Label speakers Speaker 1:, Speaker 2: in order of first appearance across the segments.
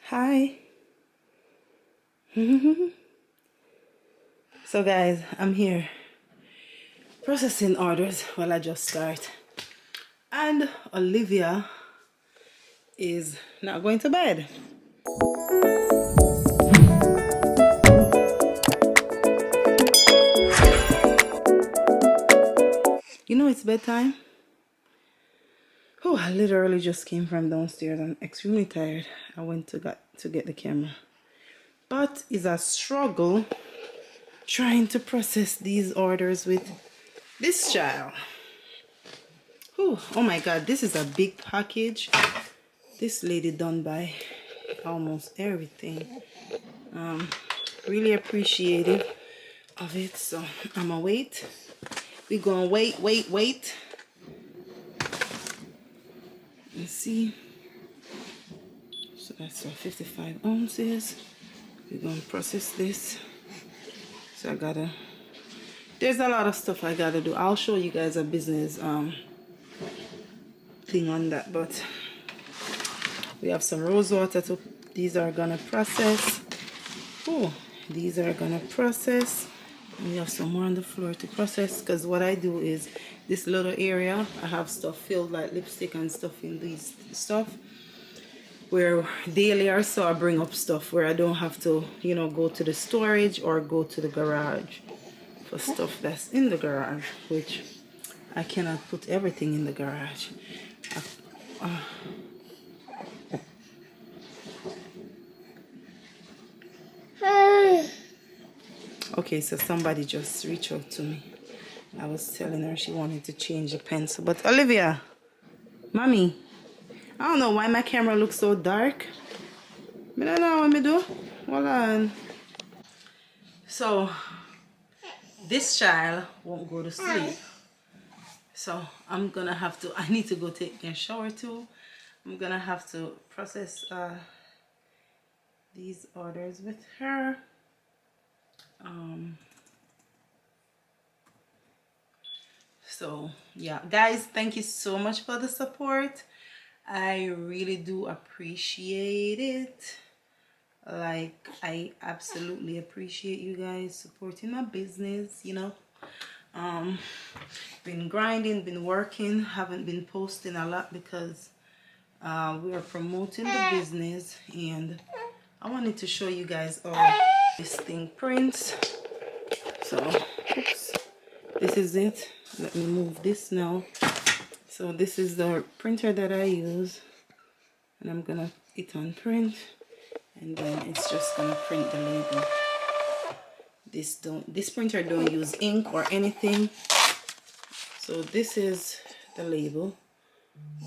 Speaker 1: Hi. So guys, I'm here processing orders while I just start. And Olivia is not going to bed. You know it's bedtime? Oh, I literally just came from downstairs. I'm extremely tired. I went to get the camera. But it's a struggle trying to process these orders with this child. Oh my god, this is a big package. This lady done by almost everything. Really appreciative of it. So I'm gonna wait. We're gonna wait. Let's see. So that's 55 ounces. We're gonna process this. So there's a lot of stuff I gotta do. I'll show you guys a business thing on that, but we have some rose water to, these are gonna process. Oh, these are gonna process. And we have some more on the floor to process, because what I do is this little area I have stuff filled like lipstick and stuff in these stuff where daily or so I bring up stuff where I don't have to, you know, go to the storage or go to the garage for stuff that's in the garage, which I cannot put everything in the garage. Okay, so somebody just reached out to me. I was telling her she wanted to change the pencil. But Olivia, mommy, I don't know why my camera looks so dark. I don't know what I do. Hold on. So, this child won't go to sleep. So, I'm going to have to, I need to go take a shower too. I'm going to have to process these orders with her. So yeah, guys, thank you so much for the support. I really do appreciate it. Like, I absolutely appreciate you guys supporting my business, you know. Been grinding, been working, haven't been posting a lot because we are promoting the business, and I wanted to show you guys how this thing prints. So, oops, this is it. Let me move this now. So this is the printer that I use, and I'm gonna hit on print, and then it's just gonna print the label. This printer don't use ink or anything. So this is the label.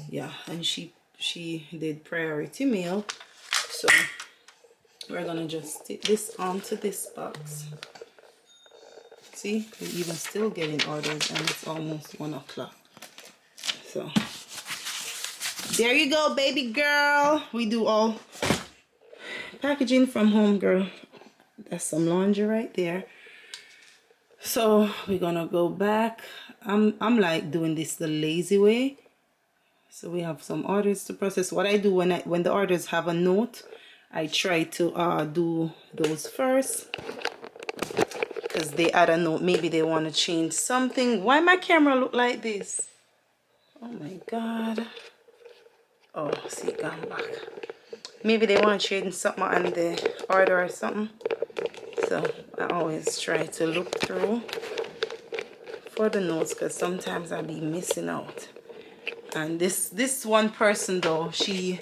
Speaker 1: Yeah, and she did priority mail. So we're gonna just stick this onto this box. See, we're even still getting orders, and it's almost 1 o'clock. So there you go, baby girl. We do all packaging from home, girl. That's some laundry right there. So we're gonna go back. I'm like doing this the lazy way. So we have some orders to process. What I do when the orders have a note, I try to do those first, because they add a note. Maybe they want to change something. Why my camera look like this? Oh my god. Oh, see, gone back. Maybe they want to change something on the order or something. So I always try to look through for the notes, because sometimes I'll be missing out. And this one person though, she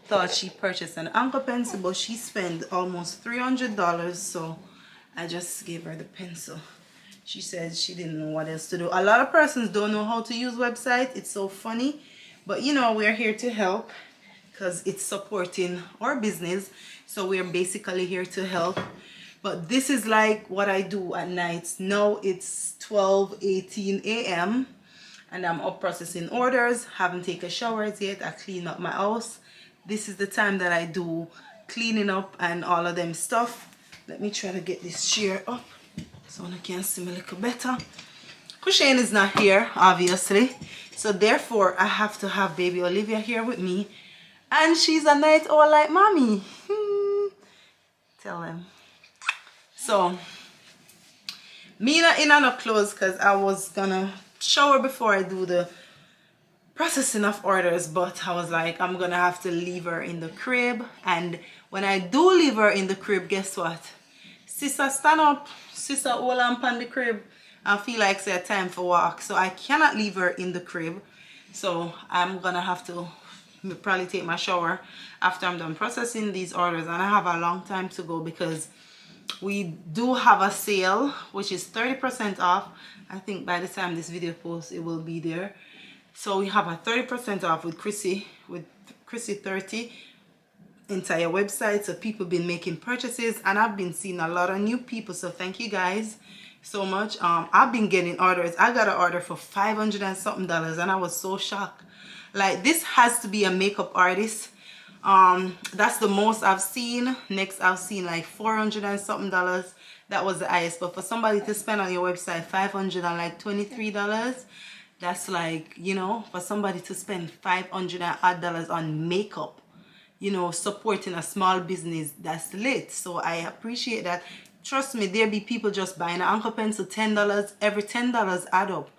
Speaker 1: thought she purchased an Anchor pencil, but she spent almost $300. So I just gave her the pencil. She said she didn't know what else to do. A lot of persons don't know how to use websites. It's so funny. But you know, we're here to help, because it's supporting our business. So we're basically here to help. But this is like what I do at nights. Now it's 12:18 a.m. and I'm up processing orders. Haven't taken showers yet. I clean up my house. This is the time that I do cleaning up and all of them stuff. Let me try to get this chair up so I can see me a little better. Kushane is not here, obviously. So therefore, I have to have baby Olivia here with me. And she's a night owl like mommy. tell them. So me not in enough clothes because I was gonna shower before I do the processing of orders, but I was like, I'm gonna have to leave her in the crib. And when I do leave her in the crib, guess what? Sister stand up, sister hold on pan the crib and feel like say time for walk. So I cannot leave her in the crib. So I'm gonna have to probably take my shower after I'm done processing these orders, and I have a long time to go because we do have a sale which is 30% off. I think by the time this video posts it will be there. So we have a 30% off with Crissy 30 entire website. So people been making purchases and I've been seeing a lot of new people, so thank you guys so much. I've been getting orders. I got an order for $500 and something and I was so shocked. Like, this has to be a makeup artist. That's the most I've seen. Next I've seen like $400 and something. That was the highest. But for somebody to spend on your website $523, that's like, you know, for somebody to spend $500 odd on makeup, you know, supporting a small business, that's lit. So I appreciate that. Trust me, there be people just buying an Anchor pencil $10. Every $10 add up.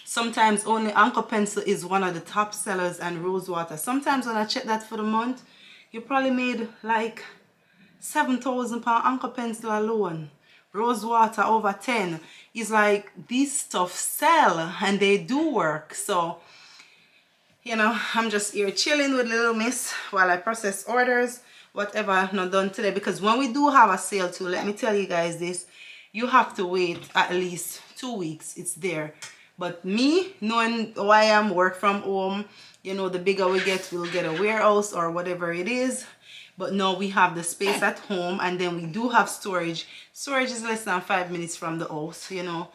Speaker 1: Sometimes only Anchor pencil is one of the top sellers, and rose water. Sometimes when I check that for the month, you probably made like 7,000 per Anchor pencil alone. Rose water over 10. It's like these stuff sell and they do work. So, you know, I'm just here chilling with little miss while I process orders, whatever I've not done today. Because when we do have a sale too, let me tell you guys this, you have to wait at least 2 weeks. It's there. But me, knowing who I am, work from home, you know, the bigger we get, we'll get a warehouse or whatever it is. But no, we have the space at home, and then we do have storage. Storage is less than 5 minutes from the house, you know,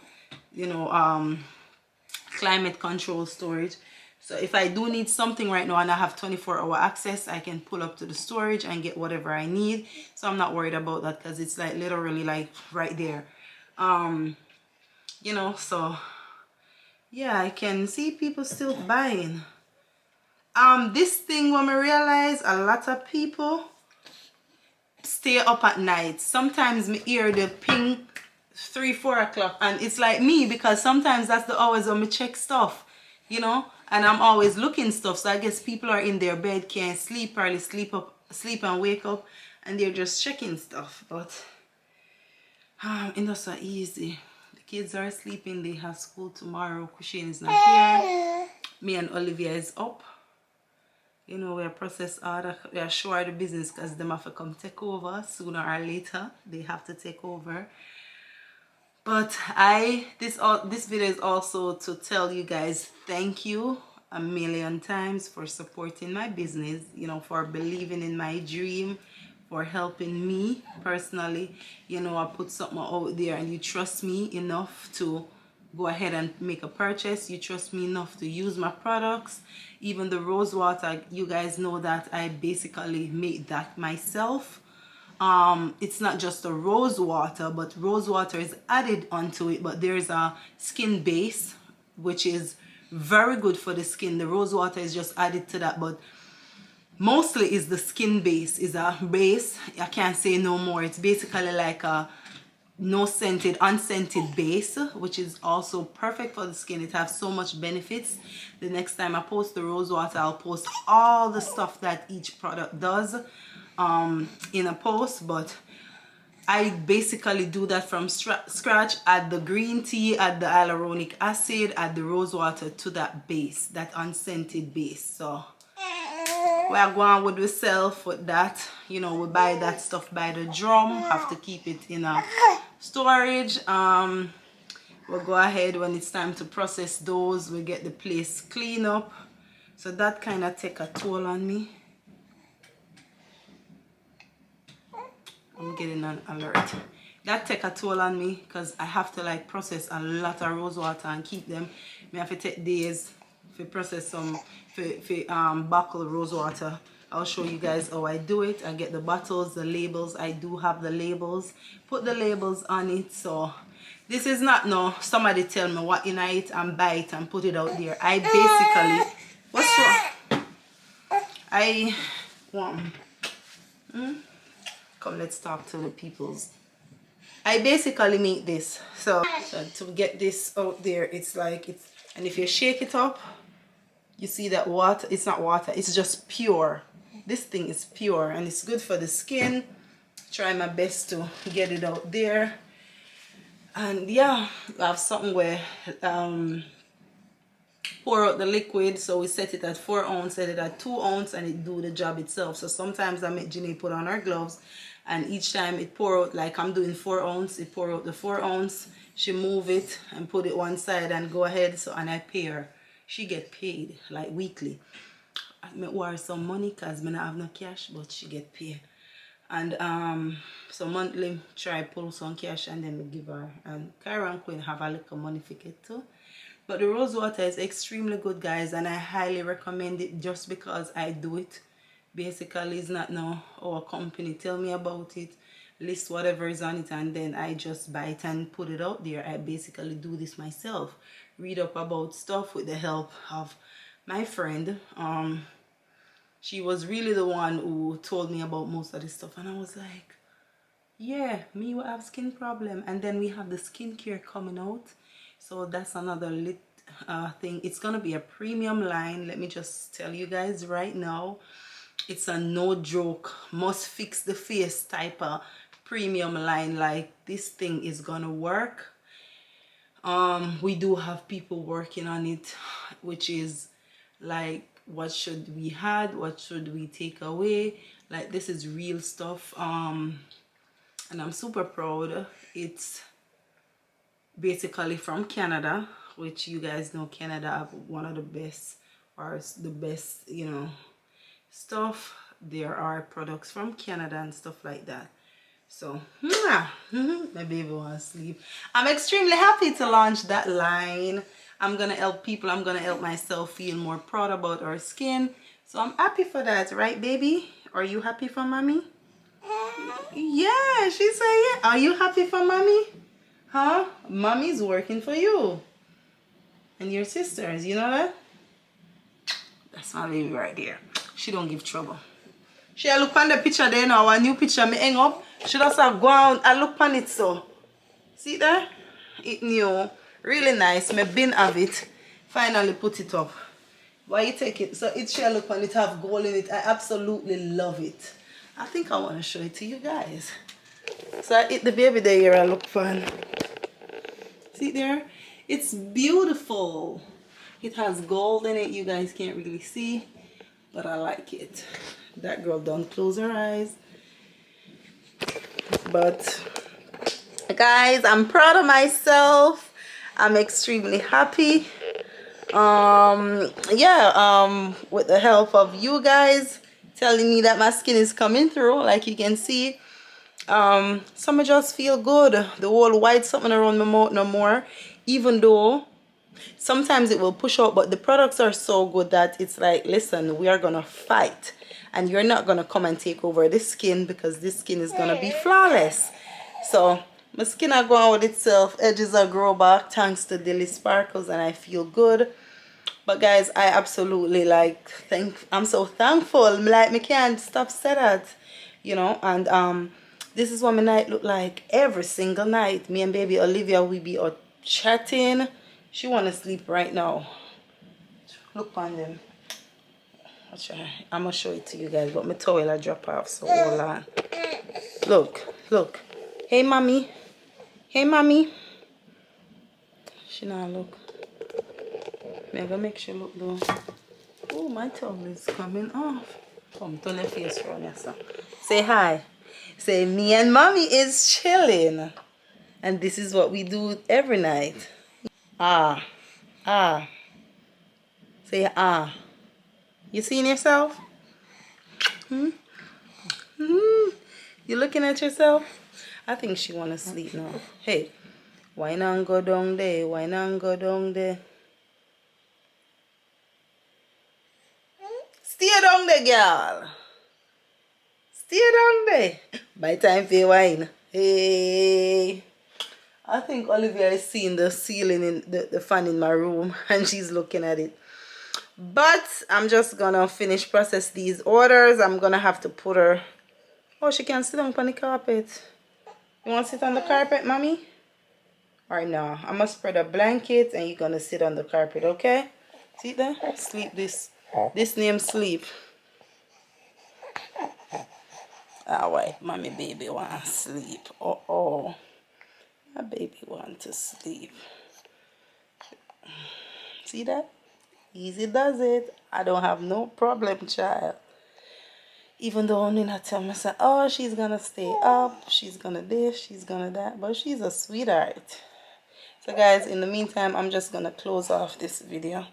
Speaker 1: climate control storage. So if I do need something right now and I have 24-hour access, I can pull up to the storage and get whatever I need. So I'm not worried about that because it's like literally like right there. You know, so yeah, I can see people still buying. This thing, when I realize a lot of people stay up at night. Sometimes me hear the ping 3-4 o'clock, and it's like me, because sometimes that's the hours when me check stuff, you know, and I'm always looking stuff. So I guess people are in their bed, can't sleep, probably sleep and wake up, and they're just checking stuff. But it's not so easy. The kids are sleeping, they have school tomorrow. Kushane is not here. Me and Olivia is up. You know, we are process order, we are sure the business because them have to come take over sooner or later. They have to take over. But this video is also to tell you guys thank you a million times for supporting my business, you know, for believing in my dream, for helping me personally. You know, I put something out there and you trust me enough to go ahead and make a purchase. You trust me enough to use my products. Even the rose water, you guys know that I basically made that myself. It's not just a rose water, but rose water is added onto it. But there's a skin base which is very good for the skin. The rose water is just added to that, but mostly is the skin base, is a base. I can't say no more. It's basically like a no scented, unscented base, which is also perfect for the skin. It has so much benefits. The next time I post the rose water, I'll post all the stuff that each product does in a post. But I basically do that from scratch. Add the green tea, add the hyaluronic acid, add the rose water to that base, that unscented base. So we are going with ourselves with that. You know, we buy that stuff by the drum, have to keep it in a storage. We'll go ahead when it's time to process those. We get the place clean up. So that kind of take a toll on me. I'm getting an alert. That take a toll on me because I have to like process a lot of rose water and keep them. I have to take days to process some bottle rose water. I'll show you guys how I do it. I get the bottles, the labels. I do have the labels. Put the labels on it. So this is not no somebody tell me what in it and buy it and put it out there. I basically, what's wrong? I want Come, let's talk to the peoples. I basically make this. So to get this out there, it's like it's, and if you shake it up, you see that water, it's not water, it's just pure. This thing is pure and it's good for the skin. Try my best to get it out there. And yeah, I have something where pour out the liquid, so we set it at 4 ounce, set it at 2 ounce, and it do the job itself. So sometimes I make Jenny put on her gloves, and each time it pour out, like I'm doing 4 ounce, it pour out the 4 ounce, she move it and put it one side and go ahead. So, and I pay her. She get paid like weekly. I may wire some money because I don't have no cash, but she get paid. And so monthly try pull some cash and then we give her. And Kyra and Queen have a little money for it too. But the rose water is extremely good, guys, and I highly recommend it just because I do it. Basically, it's not now our company tell me about it, list whatever is on it, and then I just buy it and put it out there. I basically do this myself. Read up about stuff with the help of my friend. She was really the one who told me about most of this stuff, and I was like, yeah, me will have skin problem. And then we have the skincare coming out. So that's another thing. It's gonna be a premium line. Let me just tell you guys right now, it's a no joke, must fix the face type of premium line. Like, this thing is gonna work. We do have people working on it, which is like, what should we add, what should we take away? Like, this is real stuff. And I'm super proud. It's basically from Canada, which you guys know Canada have one of the best, or the best, you know, stuff. There are products from Canada and stuff like that. So my baby wants to sleep. I'm extremely happy to launch that line. I'm gonna help people, I'm gonna help myself feel more proud about our skin. So I'm happy for that, right, baby? Are you happy for mommy? Yeah, she said yeah. Are you happy for mommy? Huh? Mommy's working for you. And your sisters, you know that? That's my baby right there. She don't give trouble. She look on the picture there now, a new picture me hang up. She just have go out and look on it so. See there? It new. Really nice. Me been have it. Finally put it up. Why you take it? So it shall look on it, have gold in it. I absolutely love it. I think I want to show it to you guys. So I hit the baby there here and look fun. See there? It's beautiful. It has gold in it. You guys can't really see, but I like it. That girl don't close her eyes. But guys, I'm proud of myself. I'm extremely happy. With the help of you guys telling me that my skin is coming through, like you can see. Some just feel good. The whole white something around my mouth no more, even though sometimes it will push out, but the products are so good that it's like, listen, we are gonna fight, and you're not gonna come and take over this skin, because this skin is gonna be flawless. So my skin are going with itself, edges are grow back thanks to Daily Sparkles, and I feel good. But guys, I absolutely like I'm so thankful. Like, me can't stop say that, you know. And this is what my night look like every single night. Me and baby Olivia, we be out chatting. She wanna sleep right now. Look on them. I'm gonna show it to you guys, but my towel I drop off, so hold on. Look. Hey mommy. Hey mommy. She not look. I'm gonna make sure look though. Oh, my towel is coming off. Come, turn your face around yourself. Say hi. Say, me and mommy is chilling. And this is what we do every night. Ah. Say ah. You seeing yourself? You looking at yourself? I think she wanna sleep now. Hey, why not go down there? Why not go down there? Stay down there, girl. Stay down there. By time for wine. Hey. I think Olivia is seeing the ceiling in the fan in my room, and she's looking at it. But I'm just gonna finish process these orders. I'm gonna have to put her Oh, she can sit down on the carpet. You want to sit on the carpet, mommy? Or no? I'm going to spread a blanket and you're going to sit on the carpet, okay? See there? Sleep this. This name sleep. Alright, mommy baby want to sleep. Oh. My baby want to sleep. See that? Easy does it. I don't have no problem, child. Even though only not tell me, say, oh, she's gonna stay up, she's gonna this, she's gonna that, but she's a sweetheart. So guys, in the meantime, I'm just gonna close off this video,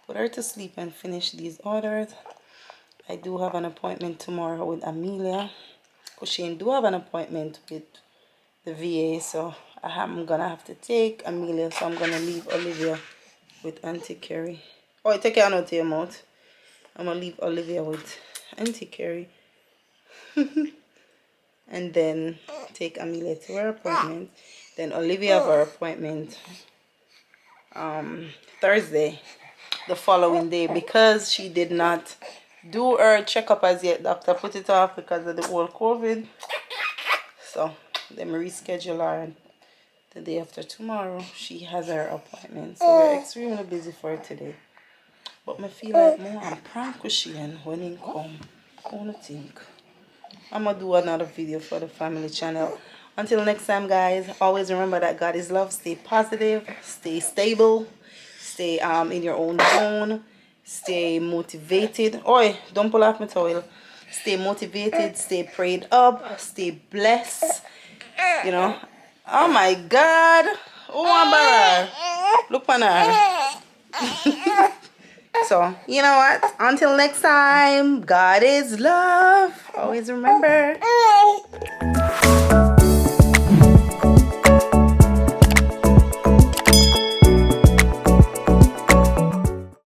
Speaker 1: put her to sleep and finish these orders. I do have an appointment tomorrow with Amelia. Kushine do have an appointment with the VA, so I'm gonna have to take Amelia, so I'm gonna leave Olivia with Auntie Carrie. Oh, take care out of your mouth. I'm gonna leave Olivia with Auntie Carrie and then take Amelia to her appointment. Then Olivia have her appointment Thursday, the following day, because she did not do her checkup as yet. Doctor put it off because of the whole COVID, so them reschedule her the day after tomorrow. She has her appointment, so we're extremely busy for today. But I feel like more I'm prank Kushine when he come. I wanna think. I'm gonna do another video for the family channel. Until next time, guys, always remember that God is love. Stay positive, stay stable, stay in your own zone, stay motivated. Oi, don't pull off my towel. Stay motivated, stay prayed up, stay blessed. You know. Oh my God. Oh my God. Look on her. So, you know what? Until next time, God is love. Always remember.